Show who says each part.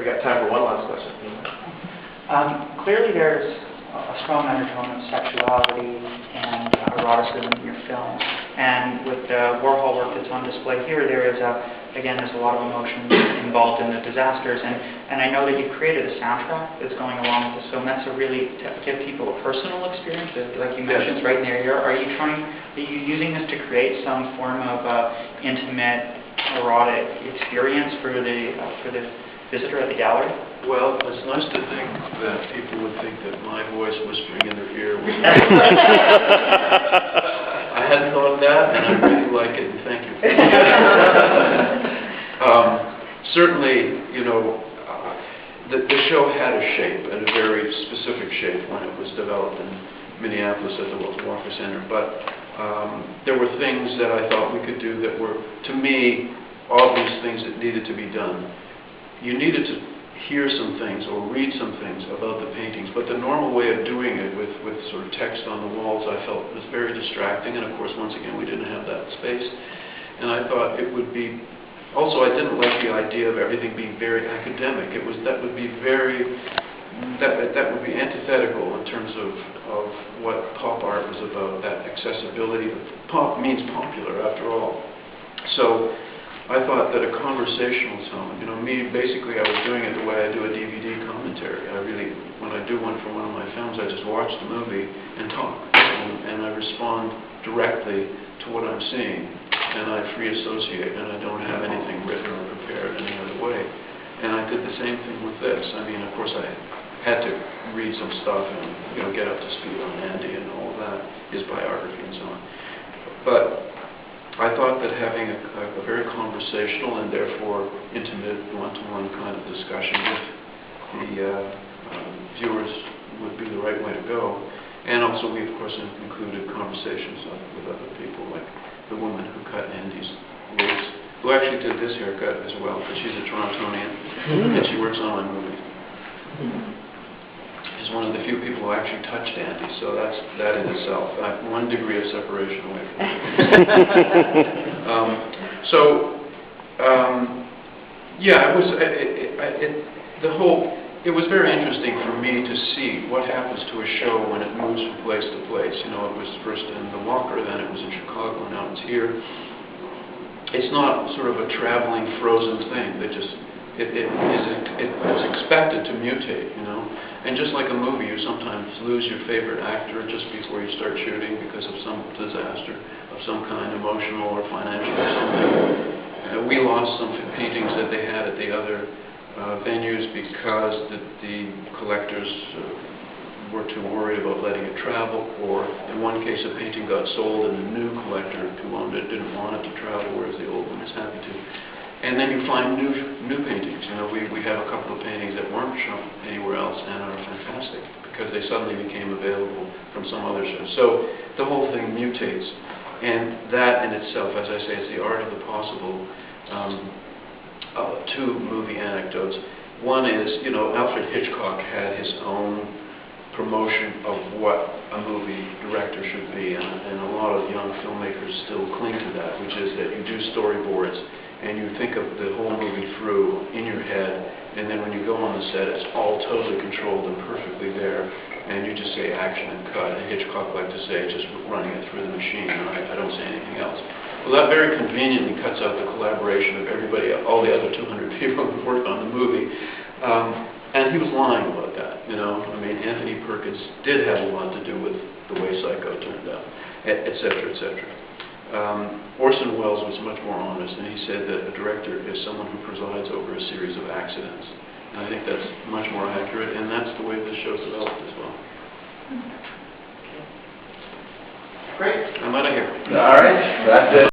Speaker 1: We got time for one last question.
Speaker 2: Clearly there's a strong undertone of sexuality and eroticism in your film. And with the Warhol work that's on display here, there is again, there's a lot of emotion involved in the disasters. And I know that you've created a soundtrack that's going along with this film. That's to really give people a personal experience, like you mentioned, it's right in their ear. Are you using this to create some form of intimate, erotic experience for the visitor at the gallery?
Speaker 3: Well, it's nice to think that people would think that my voice whispering in their ear was... I hadn't thought of that, and I really like it, and thank you. Certainly, you know, the show had a shape, and a very specific shape when it was developed in Minneapolis at the Wilton Walker Center, but there were things that I thought we could do that were, to me, obvious things that needed to be done. You needed to hear some things or read some things about the paintings, but the normal way of doing it with sort of text on the walls I felt was very distracting, and of course once again we didn't have that space. And I thought it would be, also I didn't like the idea of everything being very academic. That would be antithetical in terms of what pop art was about, that accessibility. Pop means popular after all. So I thought that a conversational tone, you know, basically I was doing it the way I do a DVD commentary. When I do one for one of my films, I just watch the movie and talk, and I respond directly to what I'm seeing, and I free associate, and I don't have anything written or prepared any other way. And I did the same thing with this. I mean, of course, I had to read some stuff and, you know, get up to speed on Andy and all of that, his biography and so on. But I thought that having a very conversational and therefore intimate one-to-one kind of discussion with the viewers would be the right way to go. And also we, of course, included conversations with other people, like the woman who cut Andy's wigs, who actually did this haircut as well, because she's a Torontonian, and she works on my movie. Is one of the few people who actually touched Andy, so that in itself, 1 degree of separation away from yeah, it was very interesting for me to see what happens to a show when it moves from place to place. You know, it was first in the Walker, then it was in Chicago, now it's here. It's not sort of a traveling frozen thing that just it's expected to mutate, you know. And just like a movie, you sometimes lose your favorite actor just before you start shooting because of some disaster of some kind, emotional or financial or something. We lost some paintings that they had at the other venues because the collectors were too worried about letting it travel, or in one case a painting got sold and the new collector who owned it didn't want it to travel, whereas the old one was happy to. And then you find new paintings. You know, we have a couple of paintings that weren't shown anywhere else and are fantastic because they suddenly became available from some other show. So the whole thing mutates, and that in itself, as I say, is the art of the possible. 2 movie anecdotes. One is, you know, Alfred Hitchcock had his own promotion of what a movie director should be, and a lot of young filmmakers still cling to that, which is that you do storyboards and you think of the whole movie through in your head, and then when you go on the set, it's all totally controlled and perfectly there, and you just say action and cut. And Hitchcock liked to say just running it through the machine, and I don't say anything else. Well, that very conveniently cuts out the collaboration of everybody, all the other 200 people who worked on the movie. And he was lying about that, you know. I mean, Anthony Perkins did have a lot to do with the way Psycho turned out, et cetera, et cetera. Orson Welles was much more honest, and he said that a director is someone who presides over a series of accidents. And I think that's much more accurate, and that's the way this show's developed as well.
Speaker 1: Great.
Speaker 3: I'm out of here.
Speaker 1: All right. That's it.